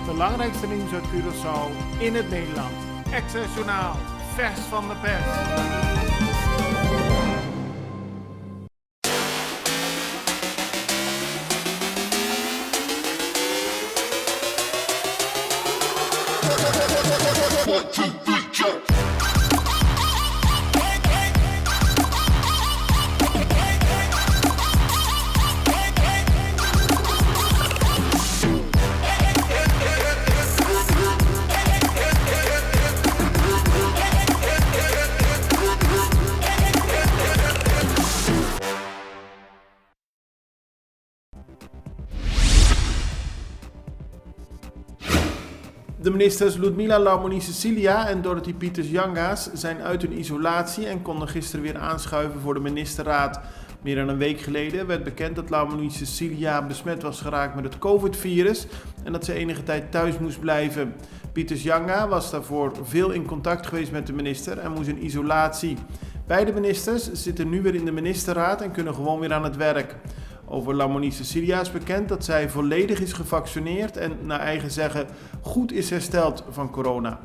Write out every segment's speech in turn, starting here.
Belangrijkste nieuws uit Curaçao in het Nederland. Access Journaal, vers van de pers. De ministers Ludmila Lamoni-Cecilia en Dorothy Peters-Yanga's zijn uit hun isolatie en konden gisteren weer aanschuiven voor de ministerraad. Meer dan een week geleden werd bekend dat Lamoni-Cecilia besmet was geraakt met het COVID-virus en dat ze enige tijd thuis moest blijven. Peters-Yanga was daarvoor veel in contact geweest met de minister en moest in isolatie. Beide ministers zitten nu weer in de ministerraad en kunnen gewoon weer aan het werk. Over Lamoni-Cecilia is bekend dat zij volledig is gevaccineerd en naar eigen zeggen goed is hersteld van corona.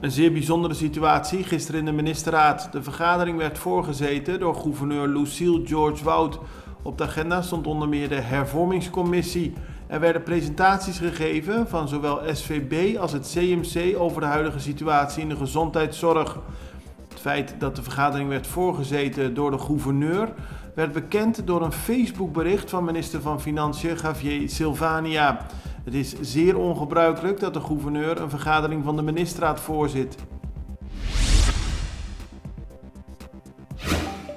Een zeer bijzondere situatie gisteren in de ministerraad. De vergadering werd voorgezeten door gouverneur Lucille George Wout. Op de agenda stond onder meer de hervormingscommissie. Er werden presentaties gegeven van zowel SVB als het CMC over de huidige situatie in de gezondheidszorg. Het feit dat de vergadering werd voorgezeten door de gouverneur werd bekend door een Facebookbericht van minister van Financiën Javier Silvania. Het is zeer ongebruikelijk dat de gouverneur een vergadering van de ministerraad voorzit.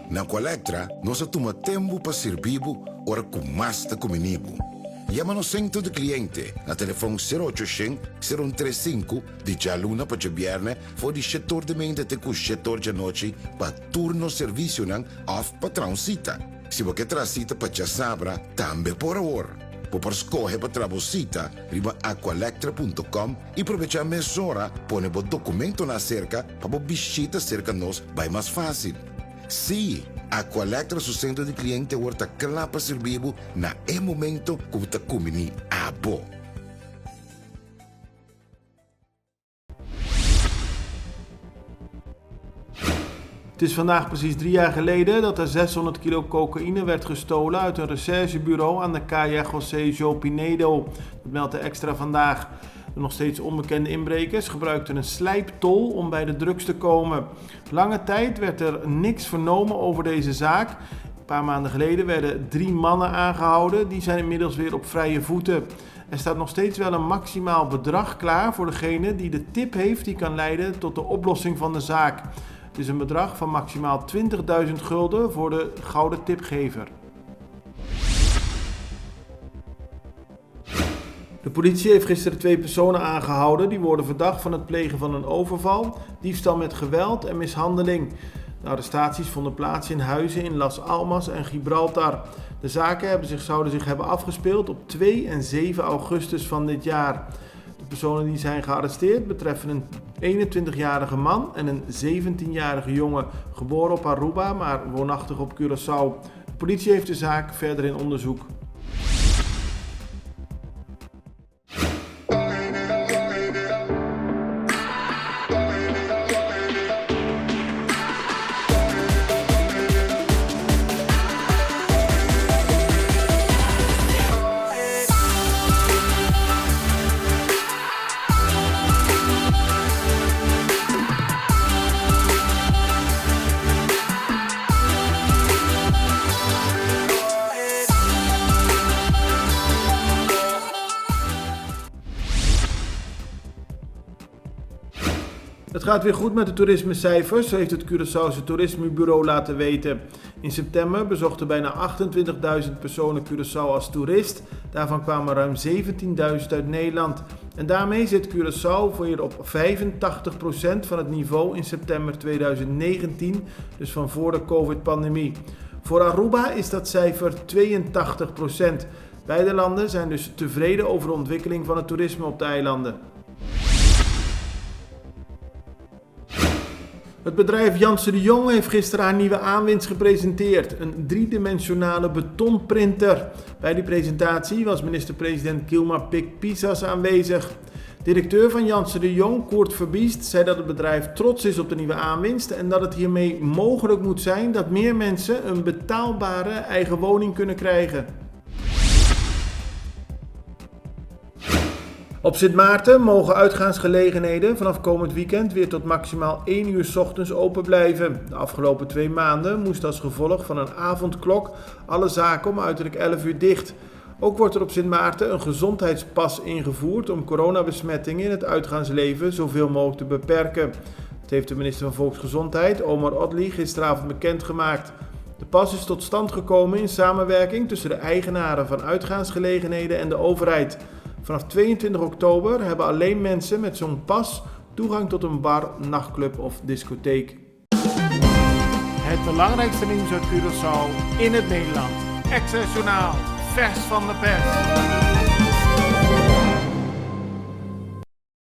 Na Colectra, nós toma tempo para servir ora com mais de comunibo. Llama no centro de cliente na telefone 0800-035 de Jaluna para Jabierne voor die setor de mente te com setor de noite para turno serviço nang of patrãozita. Se você tracita para Chasabra, também por hora. Por escolher para trabalhar, riba aqualectra.com e aproveitar a mesura, põe o documento na cerca para visita cerca nós, vai mais fácil. Sim, Aqualectra su centro de cliente wordt klaar para servir na momento que você come abo. Het is vandaag precies 3 jaar geleden dat er 600 kilo cocaïne werd gestolen uit een recherchebureau aan de Calle José João Pinedo. Dat meldt de Extra vandaag. De nog steeds onbekende inbrekers gebruikten een slijptol om bij de drugs te komen. Lange tijd werd er niks vernomen over deze zaak. Een paar maanden geleden werden 3 mannen aangehouden. Die zijn inmiddels weer op vrije voeten. Er staat nog steeds wel een maximaal bedrag klaar voor degene die de tip heeft die kan leiden tot de oplossing van de zaak. Het is een bedrag van maximaal 20.000 gulden voor de gouden tipgever. De politie heeft gisteren 2 personen aangehouden die worden verdacht van het plegen van een overval, diefstal met geweld en mishandeling. De arrestaties vonden plaats in huizen in Las Almas en Gibraltar. De zaken zouden zich hebben afgespeeld op 2 en 7 augustus van dit jaar. De personen die zijn gearresteerd betreffen een 21-jarige man en een 17-jarige jongen, geboren op Aruba, maar woonachtig op Curaçao. De politie heeft de zaak verder in onderzoek. Het gaat weer goed met de toerismecijfers, zo heeft het Curaçaose Toerismebureau laten weten. In september bezochten bijna 28.000 personen Curaçao als toerist. Daarvan kwamen ruim 17.000 uit Nederland. En daarmee zit Curaçao weer op 85% van het niveau in september 2019, dus van voor de COVID-pandemie. Voor Aruba is dat cijfer 82%. Beide landen zijn dus tevreden over de ontwikkeling van het toerisme op de eilanden. Het bedrijf Janssen de Jong heeft gisteren haar nieuwe aanwinst gepresenteerd. Een driedimensionale betonprinter. Bij die presentatie was minister-president Gilmar Pik-Pisas aanwezig. Directeur van Janssen de Jong, Koert Verbiest, zei dat het bedrijf trots is op de nieuwe aanwinst en dat het hiermee mogelijk moet zijn dat meer mensen een betaalbare eigen woning kunnen krijgen. Op Sint Maarten mogen uitgaansgelegenheden vanaf komend weekend weer tot maximaal 1 uur 's ochtends open blijven. De afgelopen 2 maanden moest als gevolg van een avondklok alle zaken om uiterlijk 11 uur dicht. Ook wordt er op Sint Maarten een gezondheidspas ingevoerd om coronabesmettingen in het uitgaansleven zoveel mogelijk te beperken. Dat heeft de minister van Volksgezondheid, Omar Odli, gisteravond bekendgemaakt. De pas is tot stand gekomen in samenwerking tussen de eigenaren van uitgaansgelegenheden en de overheid. Vanaf 22 oktober hebben alleen mensen met zo'n pas toegang tot een bar, nachtclub of discotheek. Het belangrijkste nieuws uit Curaçao in het Nederland. Extra Journaal, vers van de pers.